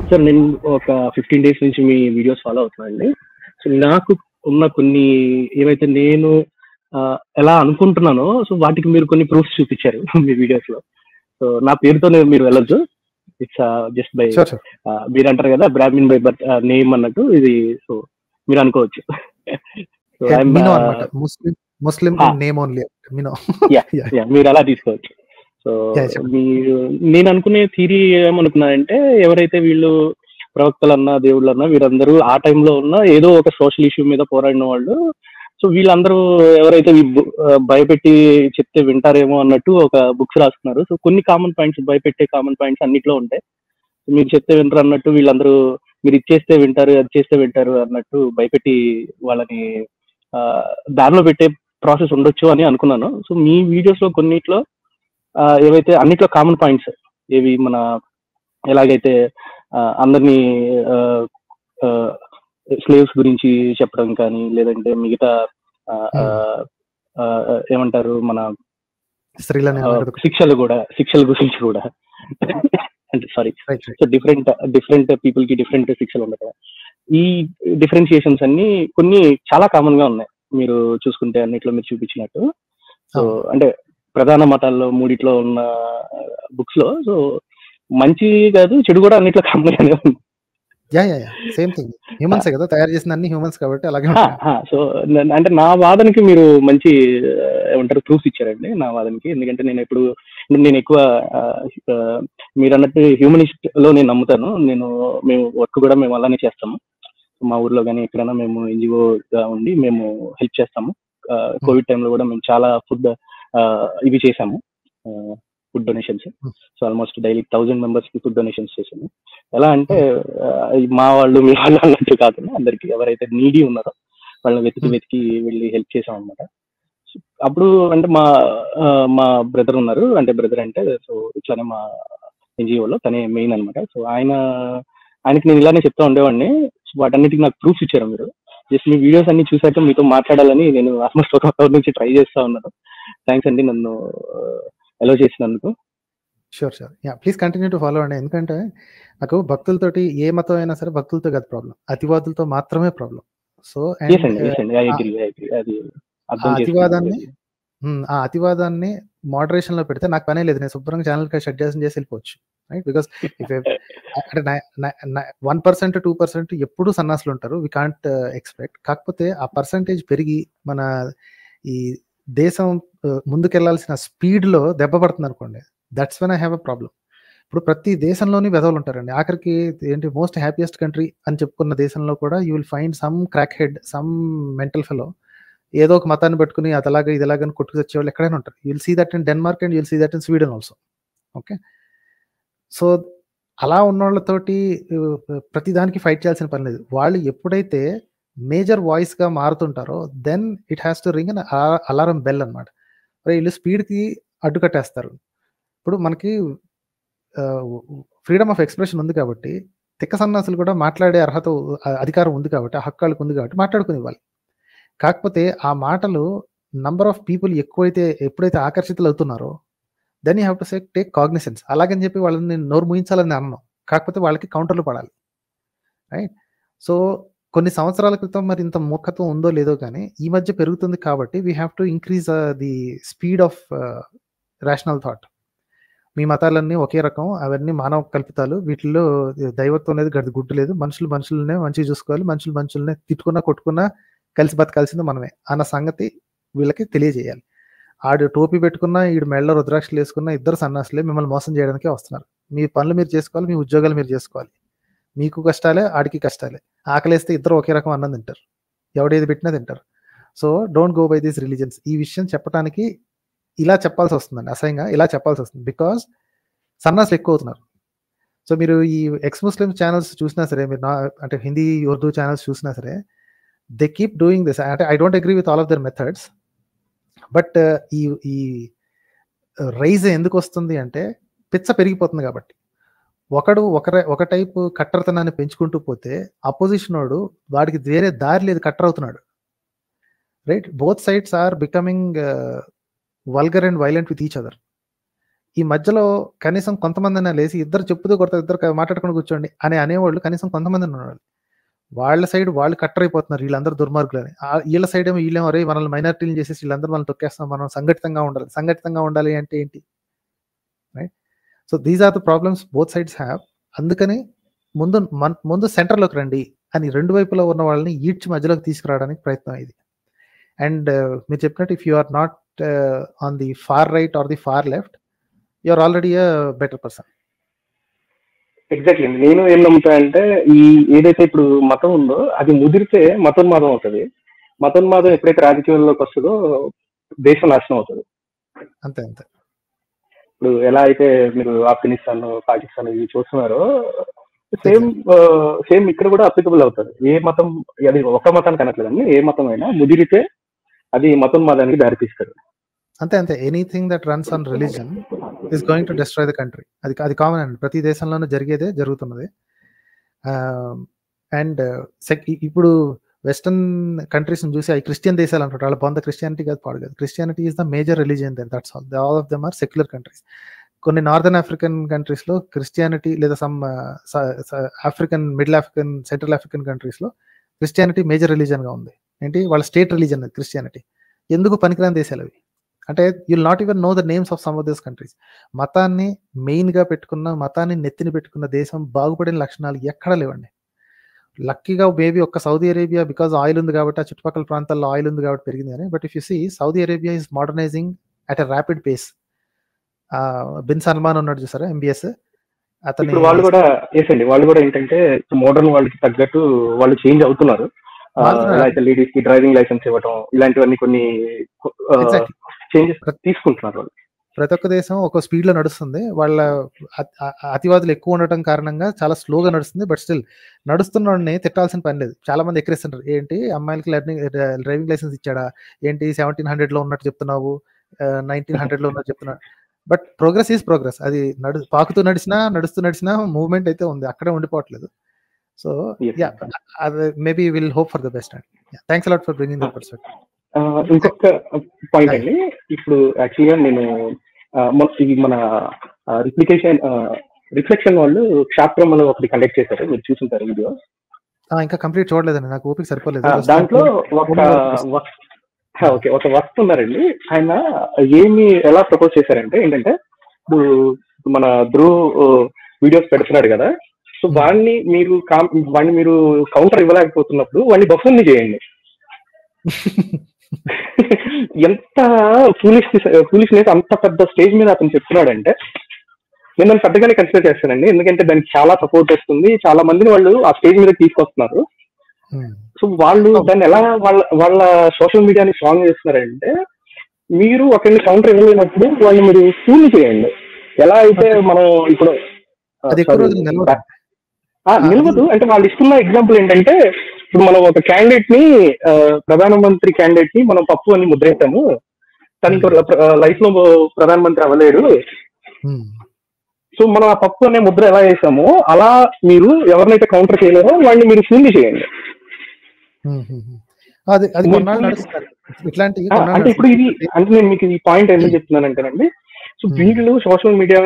Sir నేను ఒక 15 days నుంచి మీ వీడియోస్ ఫాలో అవుతున్నానండి. సో నాకు ఉన్న కొన్ని ఏవైతే నేను ఎలా అనుకుంటున్నానో సో వాటికి మీరు కొన్ని ప్రూఫ్స్ చూపించారు మీ వీడియోస్లో. సో నా పేరుతోనే మీరు వెళ్ళొద్దు, it's just by sure sure మీరు అంటారు కదా బ్రాహ్మిన్ బై బర్త్ నేమ్ అన్నట్టు ఇది. సో మీరు అనుకోవచ్చు. సో ఐఎమ్ మినో అన్నమాట. ముస్లిం నేమ్ ఓన్లీ మినో. మీరు అలా తీసుకోవచ్చు. సో మీరు నేను అనుకునే థీరీ ఏమనుకున్నానంటే ఎవరైతే వీళ్ళు ప్రవక్తలన్నా దేవుళ్ళన్నా వీరందరూ ఆ టైంలో ఉన్న ఏదో ఒక సోషల్ ఇష్యూ మీద పోరాడిన వాళ్ళు. సో వీళ్ళందరూ ఎవరైతే భయపెట్టి చెప్తే వింటారేమో అన్నట్టు ఒక బుక్స్ రాస్తున్నారు. సో కొన్ని కామన్ పాయింట్స్, భయపెట్టే కామన్ పాయింట్స్ అన్నిట్లో ఉంటాయి. మీరు చెప్తే వింటారు అన్నట్టు వీళ్ళందరూ మీరు ఇచ్చేస్తే వింటారు, అది చేస్తే వింటారు అన్నట్టు భయపెట్టి వాళ్ళని దారిలో పెట్టే ప్రాసెస్ ఉండొచ్చు అని అనుకున్నాను. సో మీ వీడియోస్లో కొన్నిట్లో ఏవైతే అన్నిట్లో కామన్ పాయింట్స్ ఏవి మన ఎలాగైతే అందరినీ స్లేవ్స్ గురించి చెప్పడం కానీ, లేదంటే మిగతా ఏమంటారు మన శిక్షల గురించి కూడా అంటే సారీ, సో డిఫరెంట్ పీపుల్ కి డిఫరెంట్ శిక్షలు ఉన్నాయి కదా. ఈ డిఫరెన్షియేషన్స్ అన్ని కొన్ని చాలా కామన్ గా ఉన్నాయి మీరు చూసుకుంటే అన్నిట్లో మీరు చూపించినట్టు. సో అంటే ప్రధాన మతాల్లో మూడిట్లో ఉన్న బుక్స్ లో సో మంచి కాదు చెడు కూడా అన్నిట్లో కామన్ గానే ఉంది. సేమ్ థింగ్, హ్యూమన్స్ కదా తయారు చేసిన అన్ని హ్యూమన్స్ కాబట్టి అలాగే. సో అంటే నా వాదనకి మీరు మంచి ఏమంటారు ప్రూఫ్స్ ఇచ్చారండి నా వాదనకి. ఎందుకంటే నేను ఎక్కువ మీరు అన్నట్టు హ్యూమనిస్ట్ లో నేను నమ్ముతాను. మేము వర్క్ కూడా మేము అలానే చేస్తాము. మా ఊర్లో కానీ ఎక్కడైనా మేము ఎన్జిఓగా ఉండి మేము హెల్ప్ చేస్తాము. కోవిడ్ టైంలో కూడా మేము చాలా ఫుడ్ ఇవి చేసాము, food donations. So almost daily 1000 members కి ఫుడ్ డొనేషన్స్ చేసాము. ఎలా అంటే మా వాళ్ళు మీ వాళ్ళు అన్నట్టు కాకుండా అందరికి ఎవరైతే నీడీ ఉన్నారో వాళ్ళని వెతికి వెళ్ళి హెల్ప్ చేసాం అనమాట. అప్పుడు అంటే మా బ్రదర్ ఉన్నారు, అంటే సో ఇట్లానే మా ఎన్జిఓలో తనే మెయిన్ అనమాట. సో ఆయనకి నేను ఇలానే చెప్తా ఉండేవాడిని. వాటన్నిటికి నాకు ప్రూఫ్స్ ఇచ్చారు మీరు. జస్ట్ మీ వీడియోస్ అన్ని చూసాక మీతో మాట్లాడాలని నేను ఆల్మోస్ట్ ఒక అవర్ నుంచి ట్రై చేస్తా ఉన్నాను. థ్యాంక్స్ అండి నన్ను అలో చేసినందుకు. Sure please continue to follow అండి. ఎందుకంటే నాకు భక్తులతోటి ఏ మతం అయినా సరే భక్తులతో కాదు ప్రాబ్లం, అతివాదులతో మాత్రమే ప్రాబ్లం. సో అతివాదాన్ని మోడరేషన్ లో పెడితే నాకు పనే లేదు, నేను శుభ్రంగా ఛానల్ షట్ చేసి వెళ్ళిపోవచ్చు. రైట్, బికాస్ అంటే 1% 2% ఎప్పుడు సన్నాసులు ఉంటారు, వి కాంట్ ఎక్స్పెక్ట్. కాకపోతే ఆ పర్సంటేజ్ పెరిగి మన ఈ దేశం ముందుకెళ్లాల్సిన స్పీడ్ లో దెబ్బ పడుతుంది అనుకోండి, that's when I have a problem. ఇప్పుడు ప్రతి దేశంలోని వెధవులు ఉంటారండి. ఆఖరికి ఏంటి మోస్ట్ హ్యాపీయెస్ట్ కంట్రీ అని చెప్పుకున్న దేశంలో కూడా you will find some crack head, some mental fellow, ఏదో ఒక మతాన్ని పెట్టుకుని అదలాగా ఇదిలాగా కొట్టుకు వచ్చేవాళ్ళు ఎక్కడైనా ఉంటారు. You will see that in Denmark and you will see that in Sweden also. Okay, so అలా ఉన్న వాళ్ళతోటి ప్రతిదానికి ఫైట్ చేయాల్సిన పని లేదు. వాళ్ళు ఎప్పుడైతే మేజర్ వాయిస్ గా మారుతుంటారో then it has to ring an alarm bell అనమాట. వీళ్ళు స్పీడ్కి అడ్డుకట్టేస్తారు. ఇప్పుడు మనకి ఫ్రీడమ్ ఆఫ్ ఎక్స్ప్రెషన్ ఉంది కాబట్టి తిక్క సన్నాసులు కూడా మాట్లాడే అర్హత అధికారం ఉంది కాబట్టి, ఆ హక్కులకు ఉంది కాబట్టి మాట్లాడుకునే వాళ్ళు. కాకపోతే ఆ మాటలు నంబర్ ఆఫ్ పీపుల్ ఎప్పుడైతే ఆకర్షితులు అవుతున్నారో then you have to say take cognizance. అలాగని చెప్పి వాళ్ళని నోరు ముయించాలని అన్నాను, కాకపోతే వాళ్ళకి కౌంటర్లు పడాలి. రైట్, సో కొన్ని సంవత్సరాల క్రితం మరి ఇంత మూర్ఖత్వం ఉందో లేదో కానీ ఈ మధ్య పెరుగుతుంది కాబట్టి we have to increase the speed of rational thought. మీ మతాలన్నీ ఒకే రకం, అవన్నీ మానవ కల్పితాలు, వీటిల్లో దైవత్వం అనేది గుడ్డు లేదు, మనుషులనే మంచిగా చూసుకోవాలి, మనుషులనే తిట్టుకున్నా కొట్టుకున్నా కలిసి బతకాల్సింది మనమే అన్న సంగతి వీళ్ళకి తెలియజేయాలి. ఆడు టోపీ పెట్టుకున్నా ఈడు మెళ్ళ రుద్రాక్షలు వేసుకున్నా ఇద్దరు సన్నాసులే, మిమ్మల్ని మోసం చేయడానికే వస్తున్నారు. మీ పనులు మీరు చేసుకోవాలి, మీ ఉద్యోగాలు మీరు చేసుకోవాలి. మీకు కష్టాలే, ఆడికి కష్టాలే. ఆకలేస్తే ఇద్దరు ఒకే రకం అన్నం తింటారు, ఎవడేది పెట్టినా తింటారు. So don't go by these religions. ఈ విషయం చెప్పడానికి ఇలా చెప్పాల్సి వస్తుందండి, అసహ్యంగా ఇలా చెప్పాల్సి వస్తుంది, బికాస్ సన్నాసులు ఎక్కువ అవుతున్నారు. సో మీరు ఈ ఎక్స్ ముస్లిం ఛానల్స్ చూసినా సరే, మీరు అంటే హిందీ ఉర్దూ ఛానల్స్ చూసినా సరే, దే కీప్ డూయింగ్ దిస్. అంటే I don't agree with all of their methods, but ఈ రైజ్ ఎందుకు వస్తుంది అంటే పిచ్చ పెరిగిపోతుంది కాబట్టి. ఒక టైపు కట్టర్తనాన్ని పెంచుకుంటూ పోతే అపోజిషన్ వాడు వాడికి వేరే దారి లేదు, కట్టర్ అవుతున్నాడు. Right, both sides are becoming vulgar and violent with each other. ఈ మధ్యలో కనీసం కొంతమంది లేసి ఇద్దరు చెప్పుతూ కొడతారు, ఇద్దరు మాట్లాడుకుని కూర్చోండి అని అనేవాళ్ళు కనీసం కొంతమంది ఉన్నారు. వాళ్ళ సైడ్ వాళ్ళు కట్టర్ అయిపోతున్నారు, వీళ్ళందరూ దుర్మార్గులు అని. వీళ్ళ సైడ్ ఏమో వీళ్ళేమో అరే మనల్ని మైనారిటీలు చేసేసి వీళ్ళందరూ మనం తొక్కేస్తాం, మనం సంఘటితంగా ఉండాలి అంటే ఏంటి, right? So these are the problems both sides have. అందుకని ముందు సెంటర్లోకి రండి అని రెండు వైపులో ఉన్న వాళ్ళని ఈడ్చి మధ్యలోకి తీసుకురావడానికి ప్రయత్నం ఇది. అండ్ మీరు చెప్పినట్టు if you are not on the far right or the far left, you are already a better person. Exactly. నేను ఏం నమ్ముతా అంటే ఈ ఏదైతే ఇప్పుడు మతం ఉందో అది ముదిరితే మతోన్మాదం అవుతుంది. మతోన్మాదం ఎప్పుడైతే రాజకీయంలోకి వస్తుందో దేశం నాశనం అవుతుంది. అంతే అంతే. ఇప్పుడు ఎలా అయితే మీరు ఆఫ్ఘనిస్తాన్, పాకిస్తాన్ ఇవి చూస్తున్నారో సేమ్ ఇక్కడ కూడా అప్లికబుల్ అవుతుంది. ఏ మతం, అది ఒక మతానికి అనట్లేదండి, ఏ మతం అయినా ముదిరితే అది మతోన్మాదానికి దారితీస్తారు. అంతే అంతే. Anything that runs on religion is going to destroy the country. అది కామన్ అండి, ప్రతి దేశంలోనూ జరుగుతున్నది. అండ్ ఇప్పుడు వెస్టర్న్ కంట్రీస్ చూసి అవి క్రిస్టియన్ దేశాలు అంటారు, వాళ్ళ పొంద క్రిస్టియానిటీ కాదు, పాడు కాదు. Christianity is the major religion there, that's all of them are secular countries. కొన్ని నార్థన్ ఆఫ్రికన్ కంట్రీస్ లో క్రిస్టియానిటీ, లేదా some African, middle African, central African countries లో క్రిస్టియానిటీ మేజర్ రిలీజన్ గా ఉంది. ఏంటి వాళ్ళ స్టేట్ రిలీజన్ క్రిస్టియానిటీ. ఎందుకు పనికిరాని దేశాలు అవి అంటే, you'll not even know the names of some of this countries. మతాన్ని మెయిన్ గా పెట్టుకున్న, మతాన్ని నెత్తిని పెట్టుకున్న దేశం బాగుపడిన లక్షణాలు ఎక్కడా లేవండి. లక్కీగా మేబీ ఒక్క సౌదీ అరేబియా, బికాజ్ ఆయిల్ ఉంది కాబట్టి, ఆ చుట్టుపక్కల ప్రాంతాల్లో ఆయిల్ ఉంది కాబట్టి పెరిగింది కానీ, but if you see Saudi Arabia is modernising at a rapid pace. Bin Salman ఉన్నాడు చూసారా, ఎంబీఎస్, అతను వాళ్ళు కూడా ఏంటంటే మోడర్న్ వాళ్ళకి తగ్గట్టు వాళ్ళు చేంజ్ అవుతున్నారు. అయితే లేడీస్ కి డ్రైవింగ్ లైసెన్స్ ఇవ్వడం, ఇలాంటివన్నీ కొన్ని చేంజెస్ తీసుకుంటున్నారు వాళ్ళు. ప్రతి ఒక్క దేశం ఒక స్పీడ్ లో నడుస్తుంది. వాళ్ళ అతివాదులు ఎక్కువ ఉండటం కారణంగా చాలా స్లోగా నడుస్తుంది. బట్ స్టిల్ నడుస్తున్న వాడిని తిట్టాల్సిన పని లేదు. చాలా మంది ఎక్కిరిస్తుంటారు, ఏంటి అమ్మాయిలకి డ్రైవింగ్ లైసెన్స్ ఇచ్చాడా, ఏంటి 1700 లో ఉన్నట్టు చెప్తున్నావు, 1900 లో ఉన్నట్టు చెప్తున్నావు. But progress is progress. అది పాకుతూ నడుస్తూ నడిచినా మూవ్మెంట్ అయితే ఉంది, అక్కడే ఉండిపోవట్లేదు. So yeah, maybe will hope for the best. And thanks a lot for bringing the perspective. ఇంకొక పాయింట్ అండి, ఇప్పుడు యాక్చువల్గా నేను మన రిఫ్లెక్షన్ వాళ్ళు క్షాత్రములు ఒకటి కండక్ట్ చేశారు, మీరు చూసుంటారు వీడియో. ఇంకా కంప్లీట్ చూడలేదండి, నాకు ఓపిక సరిపోలేదు. దాంట్లో ఒక వక్త ఉన్నారండి, ఆయన ఎలా ప్రపోజ్ చేశారంటే ఏంటంటే, ఇప్పుడు మన ధ్రువ్ వీడియోస్ పెడుతున్నాడు కదా, సో వాడిని మీరు కౌంటర్ ఇవ్వలేకపోతున్నప్పుడు వాడిని బఫర్ని చేయండి. ఎంత ఫూలిష్నెస్, అంత పెద్ద స్టేజ్ మీద అతను చెప్తున్నాడంటే నేను దాన్ని పెద్దగానే కన్సిడర్ చేస్తానండి. ఎందుకంటే దానికి చాలా సపోర్ట్ వస్తుంది, చాలా మందిని వాళ్ళు ఆ స్టేజ్ మీద తీసుకొస్తున్నారు. సో వాళ్ళు దాన్ని ఎలా వాళ్ళ సోషల్ మీడియాని స్ట్రాంగ్ చేస్తున్నారంటే, మీరు ఒకరిని కౌంటర్ ఇవ్వలేనప్పుడు వాళ్ళని మీరు ఫూల్ చేయండి. ఎలా అయితే మనం ఇప్పుడు నిలవదు అంటే, వాళ్ళు ఇస్తున్న ఎగ్జాంపుల్ ఏంటంటే, ఇప్పుడు మనం ఒక క్యాండిడేట్ ని, ప్రధానమంత్రి క్యాండిడేట్ ని మనం పప్పు అని ముద్రేస్తాము, తనతో లైఫ్ లో ప్రధానమంత్రి అవ్వలేడు. సో మనం ఆ పప్పు అనే ముద్ర ఎలా వేసామో అలా మీరు ఎవరినైతే కౌంటర్ చేయలేరో వాడిని మీరు ఫూల్ చేయండి. అంటే ఇప్పుడు ఇది అంటే నేను మీకు ఈ పాయింట్ ఎందుకు చెప్తున్నానంటేనండి, సో వీళ్ళు సోషల్ మీడియా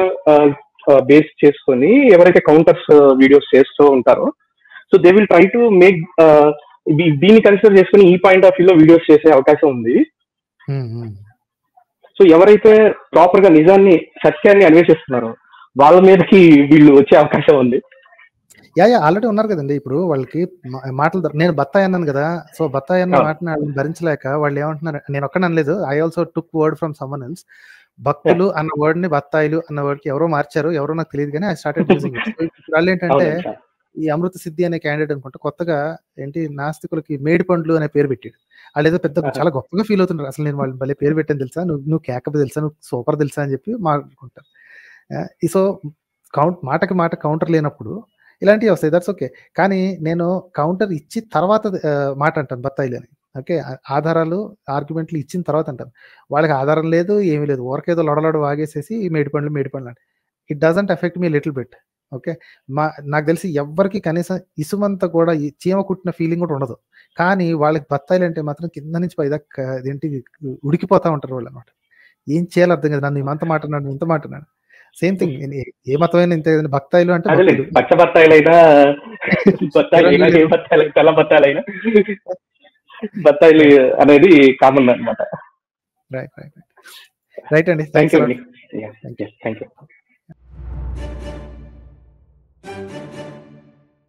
బేస్ చేసుకొని ఎవరైతే కౌంటర్స్ వీడియోస్ చేస్తూ ఉంటారో, so they will try to make దీన్ని కన్సిడర్ చేసుకుని ఈ పాయింట్ ఆఫ్ వ్యూలో వీడియోస్ చేసే అవకాశం ఉంది. సో ఎవరైతే ప్రాపర్ గా నిజాన్ని, సత్యాన్ని అన్వేషిస్తున్నారో వాళ్ళ మీదకి వీళ్ళు వచ్చే అవకాశం ఉంది. ఆల్రెడీ ఉన్నారు కదండి. ఇప్పుడు వాళ్ళకి మాటలు, నేను బత్తాయి అన్నాను కదా, సో బత్తాయి అన్న మాటను భరించలేక వాళ్ళు ఏమంటున్నారు, నేను ఒక్కడే అనలేదు, I also took word from someone else. భక్తులు అన్న వర్డ్ ని బత్తాయిలు అన్న వర్డ్ కి ఎవరో మార్చారు, ఎవరో నాకు తెలియదు కానీ ఐ స్టార్టెడ్ యూజింగ్ ఇట్. వాళ్ళు ఏంటంటే, ఈ అమృత సిద్ధి అనే క్యాండిడేట్ అనుకుంటా కొత్తగా ఏంటి నాస్తికులకి మేడి పండ్లు అనే పేరు పెట్టాడు. వాళ్ళు ఏదో పెద్ద చాలా గొప్పగా ఫీల్ అవుతుంటారు, అసలు నేను వాళ్ళు భలే పేరు పెట్టాను తెలుసా, నువ్వు కేకప్ తెలుసా, నువ్వు సూపర్ తెలుసా అని చెప్పి మాట్లాడుకుంటారు. సో మాటకి మాట కౌంటర్ లేనప్పుడు ఇలాంటివి వస్తాయి, దట్స్ ఓకే. కానీ నేను కౌంటర్ ఇచ్చి తర్వాత మాట అంటాను బత్తాయిలు అని, ఓకే, ఆధారాలు ఆర్గ్యుమెంట్లు ఇచ్చిన తర్వాత అంటాను. వాళ్ళకి ఆధారం లేదు, ఏమీ లేదు, ఊరకేదో లొడలొడ వాగేసేసి మేడి పండ్లు అంటే it doesn't effect me little bit. Okay, నాకు తెలిసి ఎవ్వరికి కనీసం ఇసుమంతా కూడా చీమ కుట్టిన ఫీలింగ్ కూడా ఉండదు. కానీ వాళ్ళకి బత్తాయిలు అంటే మాత్రం కింద నుంచి పైదాకా ఏంటి ఉడికిపోతా ఉంటారు వాళ్ళు అనమాట. ఏం చేయాలో అర్థం కదా, నన్ను ఇంత మాట్లాడినాడు ఇంత మాట్లాడినాడు. Same thing. ఏ మతమైనా ఇంతే కదండి. బత్తాయిలు అంటే అదే భక్తులు. పచ్చ బత్తాయిలైనా బత్తాయిలైనా ఏ బత్తాయిలు తెల్ల బత్తాయిలైనా బత్తాయిలు అనేది కామన్ అనమాట. రైట్ రైట్ రైట్ అండి. Thank thanks you a lot. అండి. Thank you.